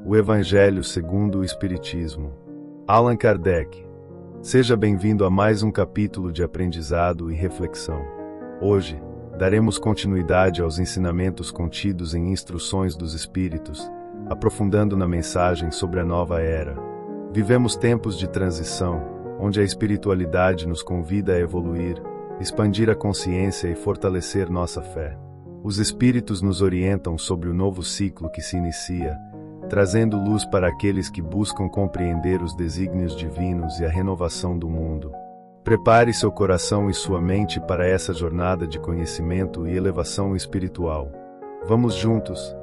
O Evangelho segundo o Espiritismo. Allan Kardec. Seja bem-vindo a mais um capítulo de aprendizado e reflexão. Hoje, daremos continuidade aos ensinamentos contidos em Instruções dos Espíritos, aprofundando na mensagem sobre a nova era. Vivemos tempos de transição, onde a espiritualidade nos convida a evoluir, expandir a consciência e fortalecer nossa fé. Os Espíritos nos orientam sobre o novo ciclo que se inicia, trazendo luz para aqueles que buscam compreender os desígnios divinos e a renovação do mundo. Prepare seu coração e sua mente para essa jornada de conhecimento e elevação espiritual. Vamos juntos?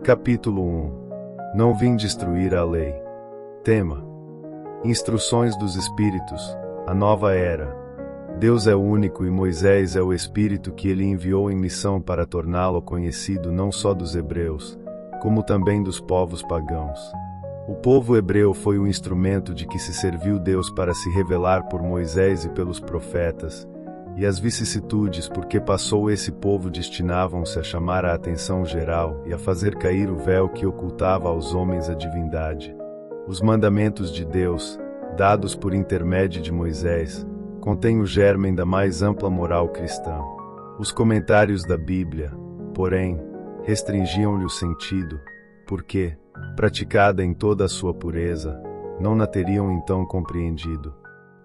Capítulo 1. Não vim destruir a lei. Tema: Instruções dos Espíritos, a nova era. Deus é único e Moisés é o Espírito que ele enviou em missão para torná-lo conhecido não só dos hebreus, como também dos povos pagãos. O povo hebreu foi o instrumento de que se serviu Deus para se revelar por Moisés e pelos profetas, e as vicissitudes por que passou esse povo destinavam-se a chamar a atenção geral e a fazer cair o véu que ocultava aos homens a divindade. Os mandamentos de Deus, dados por intermédio de Moisés, contêm o germen da mais ampla moral cristã. Os comentários da Bíblia, porém, restringiam-lhe o sentido, porque, praticada em toda a sua pureza, não na teriam então compreendido.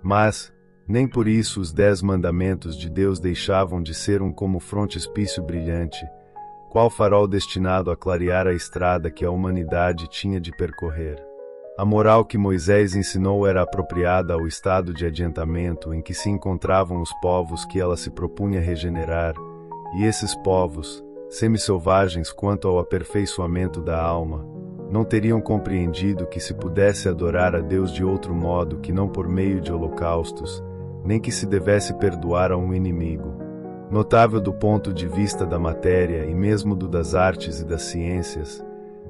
Mas, nem por isso os 10 mandamentos de Deus deixavam de ser como frontispício brilhante, qual farol destinado a clarear a estrada que a humanidade tinha de percorrer. A moral que Moisés ensinou era apropriada ao estado de adiantamento em que se encontravam os povos que ela se propunha regenerar, e esses povos, semi-selvagens quanto ao aperfeiçoamento da alma, não teriam compreendido que se pudesse adorar a Deus de outro modo que não por meio de holocaustos, nem que se devesse perdoar a um inimigo. Notável do ponto de vista da matéria e mesmo do das artes e das ciências,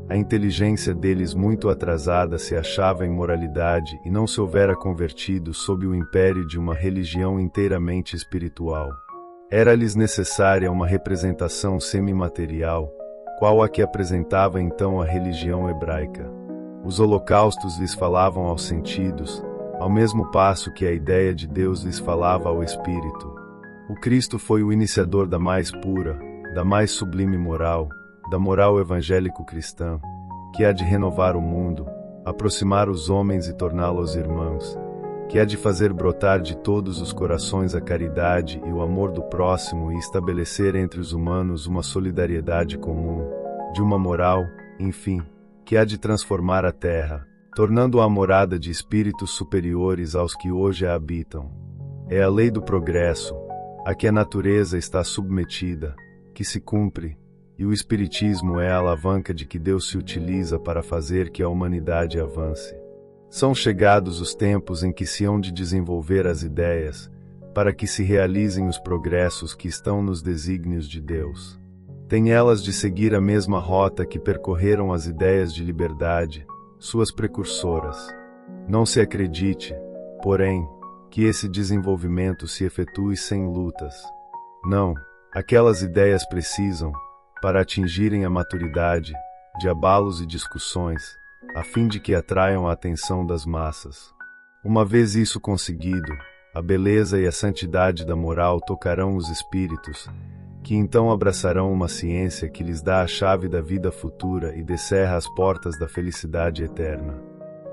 a inteligência deles muito atrasada se achava em moralidade e não se houvera convertido sob o império de uma religião inteiramente espiritual. Era-lhes necessária uma representação semimaterial, qual a que apresentava então a religião hebraica. Os holocaustos lhes falavam aos sentidos, ao mesmo passo que a ideia de Deus lhes falava ao espírito. O Cristo foi o iniciador da mais pura, da mais sublime moral, da moral evangélico-cristã, que há de renovar o mundo, aproximar os homens e torná-los irmãos, que há de fazer brotar de todos os corações a caridade e o amor do próximo e estabelecer entre os humanos uma solidariedade comum, de uma moral, enfim, que há de transformar a terra, tornando-a morada de espíritos superiores aos que hoje a habitam. É a lei do progresso, a que a natureza está submetida, que se cumpre, e o Espiritismo é a alavanca de que Deus se utiliza para fazer que a humanidade avance. São chegados os tempos em que se hão de desenvolver as ideias, para que se realizem os progressos que estão nos desígnios de Deus. Têm elas de seguir a mesma rota que percorreram as ideias de liberdade, suas precursoras. Não se acredite, porém, que esse desenvolvimento se efetue sem lutas. Não, aquelas ideias precisam, para atingirem a maturidade, de abalos e discussões, a fim de que atraiam a atenção das massas. Uma vez isso conseguido, a beleza e a santidade da moral tocarão os espíritos, que então abraçarão uma ciência que lhes dá a chave da vida futura e descerra as portas da felicidade eterna.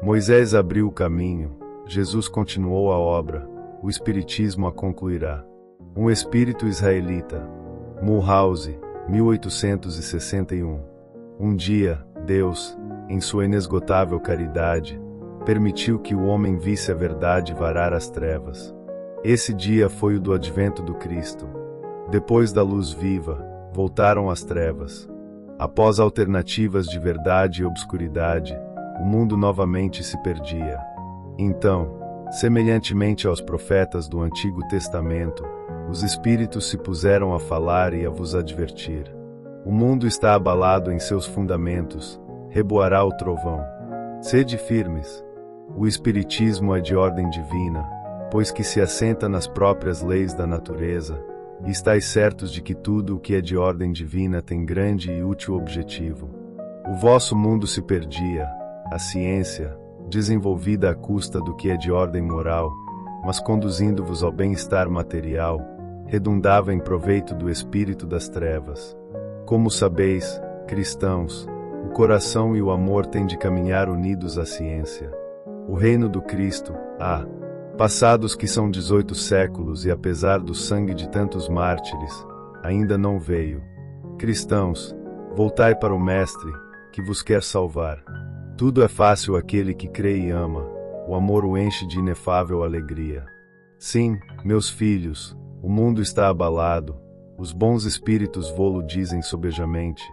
Moisés abriu o caminho, Jesus continuou a obra, o Espiritismo a concluirá. Um espírito israelita. Mulhouse, 1861. Um dia, Deus, em sua inesgotável caridade, permitiu que o homem visse a verdade varar as trevas. Esse dia foi o do advento do Cristo. Depois da luz viva, voltaram as trevas. Após alternativas de verdade e obscuridade, o mundo novamente se perdia. Então, semelhantemente aos profetas do Antigo Testamento, os Espíritos se puseram a falar e a vos advertir. O mundo está abalado em seus fundamentos, reboará o trovão. Sede firmes. O Espiritismo é de ordem divina, pois que se assenta nas próprias leis da natureza, e estais certos de que tudo o que é de ordem divina tem grande e útil objetivo. O vosso mundo se perdia, a ciência, desenvolvida à custa do que é de ordem moral, mas conduzindo-vos ao bem-estar material, redundava em proveito do espírito das trevas. Como sabeis, cristãos, o coração e o amor têm de caminhar unidos à ciência. O reino do Cristo, passados que são 18 séculos e apesar do sangue de tantos mártires, ainda não veio. Cristãos, voltai para o Mestre, que vos quer salvar. Tudo é fácil àquele que crê e ama, o amor o enche de inefável alegria. Sim, meus filhos, o mundo está abalado, os bons espíritos vô-lo dizem sobejamente: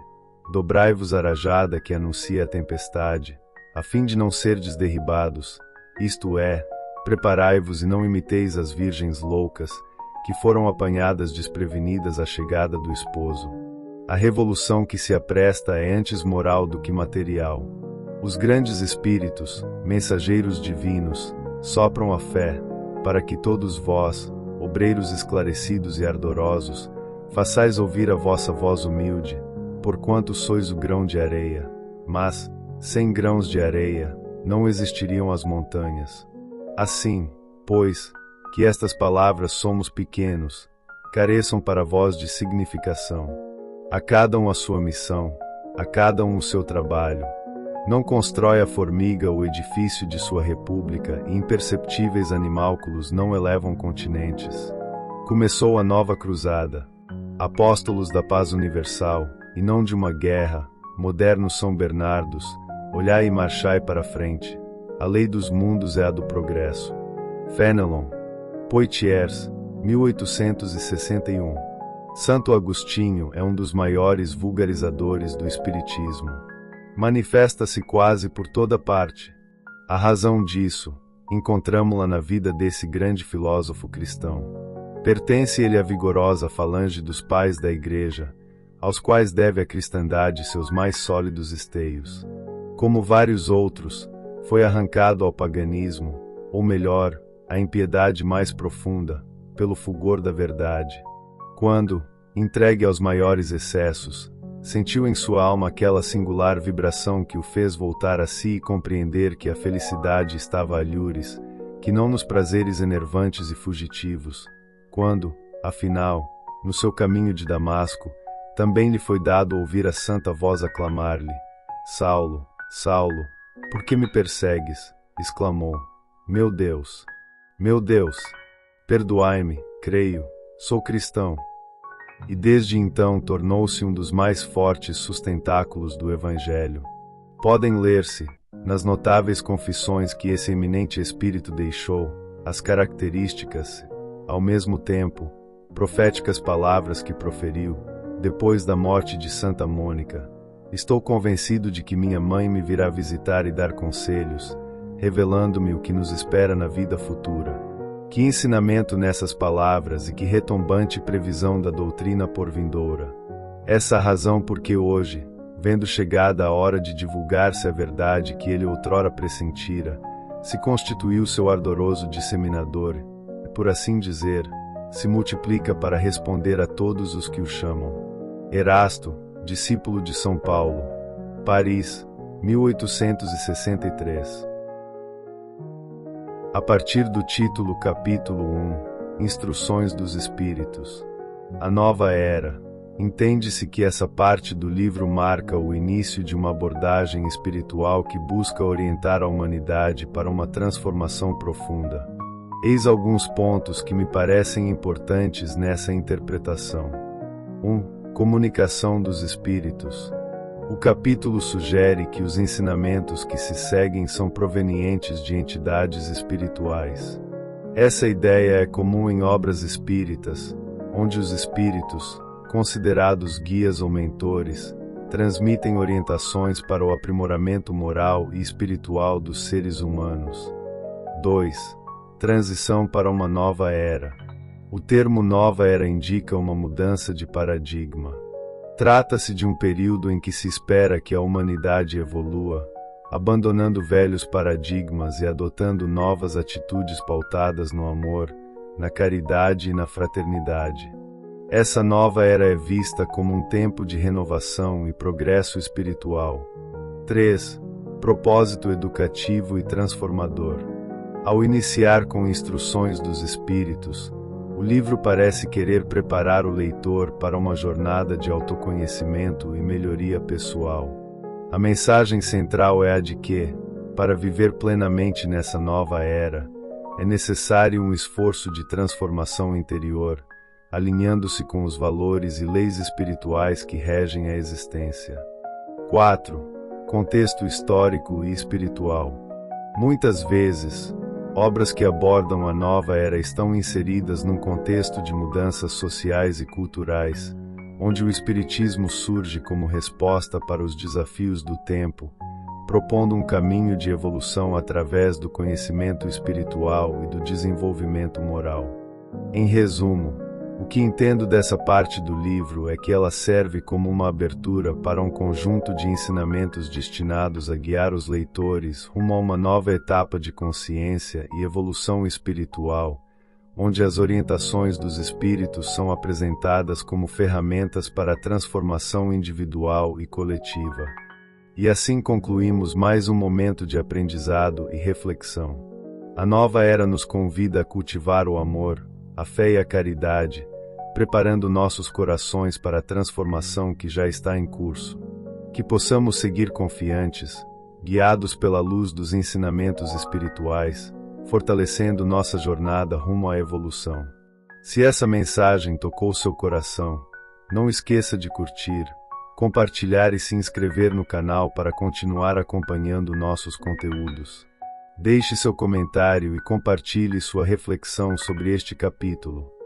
dobrai-vos a rajada que anuncia a tempestade, a fim de não serdes derribados, isto é, preparai-vos e não imiteis as virgens loucas, que foram apanhadas desprevenidas à chegada do esposo. A revolução que se apresta é antes moral do que material. Os grandes espíritos, mensageiros divinos, sopram a fé, para que todos vós, obreiros esclarecidos e ardorosos, façais ouvir a vossa voz humilde, porquanto sois o grão de areia, mas, sem grãos de areia, não existiriam as montanhas. Assim, pois, que estas palavras somos pequenos, careçam para vós de significação. A cada um a sua missão, a cada um o seu trabalho. Não constrói a formiga o edifício de sua república e imperceptíveis animálculos não elevam continentes. Começou a nova cruzada. Apóstolos da paz universal, e não de uma guerra, modernos São Bernardos, olhai e marchai para a frente. A lei dos mundos é a do progresso. Fenelon, Poitiers, 1861. Santo Agostinho é um dos maiores vulgarizadores do Espiritismo. Manifesta-se quase por toda parte. A razão disso, encontramo-la na vida desse grande filósofo cristão. Pertence ele à vigorosa falange dos pais da Igreja, aos quais deve a cristandade seus mais sólidos esteios. Como vários outros, foi arrancado ao paganismo, ou melhor, à impiedade mais profunda, pelo fulgor da verdade. Quando, entregue aos maiores excessos, sentiu em sua alma aquela singular vibração que o fez voltar a si e compreender que a felicidade estava a alhures, que não nos prazeres enervantes e fugitivos. Quando, afinal, no seu caminho de Damasco, também lhe foi dado ouvir a santa voz a clamar-lhe: Saulo, Saulo, por que me persegues? Exclamou: meu Deus, perdoai-me, creio, sou cristão. E desde então tornou-se um dos mais fortes sustentáculos do Evangelho. Podem ler-se, nas notáveis confissões que esse eminente espírito deixou, as características, ao mesmo tempo, proféticas palavras que proferiu, depois da morte de Santa Mônica. Estou convencido de que minha mãe me virá visitar e dar conselhos, revelando-me o que nos espera na vida futura. Que ensinamento nessas palavras e que retumbante previsão da doutrina por vindoura. Essa a razão porque hoje, vendo chegada a hora de divulgar-se a verdade que ele outrora pressentira, se constituiu seu ardoroso disseminador, e por assim dizer, se multiplica para responder a todos os que o chamam. Erasto, discípulo de São Paulo, Paris, 1863. A partir do título capítulo 1, Instruções dos Espíritos. A Nova Era. Entende-se que essa parte do livro marca o início de uma abordagem espiritual que busca orientar a humanidade para uma transformação profunda. Eis alguns pontos que me parecem importantes nessa interpretação. 1. Comunicação dos Espíritos. O capítulo sugere que os ensinamentos que se seguem são provenientes de entidades espirituais. Essa ideia é comum em obras espíritas, onde os espíritos, considerados guias ou mentores, transmitem orientações para o aprimoramento moral e espiritual dos seres humanos. 2. Transição para uma nova era. O termo nova era indica uma mudança de paradigma. Trata-se de um período em que se espera que a humanidade evolua, abandonando velhos paradigmas e adotando novas atitudes pautadas no amor, na caridade e na fraternidade. Essa nova era é vista como um tempo de renovação e progresso espiritual. 3. Propósito educativo e transformador. Ao iniciar com instruções dos Espíritos, o livro parece querer preparar o leitor para uma jornada de autoconhecimento e melhoria pessoal. A mensagem central é a de que, para viver plenamente nessa nova era, é necessário um esforço de transformação interior, alinhando-se com os valores e leis espirituais que regem a existência. 4. Contexto histórico e espiritual. Muitas vezes, obras que abordam a nova era estão inseridas num contexto de mudanças sociais e culturais, onde o Espiritismo surge como resposta para os desafios do tempo, propondo um caminho de evolução através do conhecimento espiritual e do desenvolvimento moral. Em resumo, o que entendo dessa parte do livro é que ela serve como uma abertura para um conjunto de ensinamentos destinados a guiar os leitores rumo a uma nova etapa de consciência e evolução espiritual, onde as orientações dos espíritos são apresentadas como ferramentas para a transformação individual e coletiva. E assim concluímos mais um momento de aprendizado e reflexão. A nova era nos convida a cultivar o amor, a fé e a caridade, preparando nossos corações para a transformação que já está em curso. Que possamos seguir confiantes, guiados pela luz dos ensinamentos espirituais, fortalecendo nossa jornada rumo à evolução. Se essa mensagem tocou seu coração, não esqueça de curtir, compartilhar e se inscrever no canal para continuar acompanhando nossos conteúdos. Deixe seu comentário e compartilhe sua reflexão sobre este capítulo.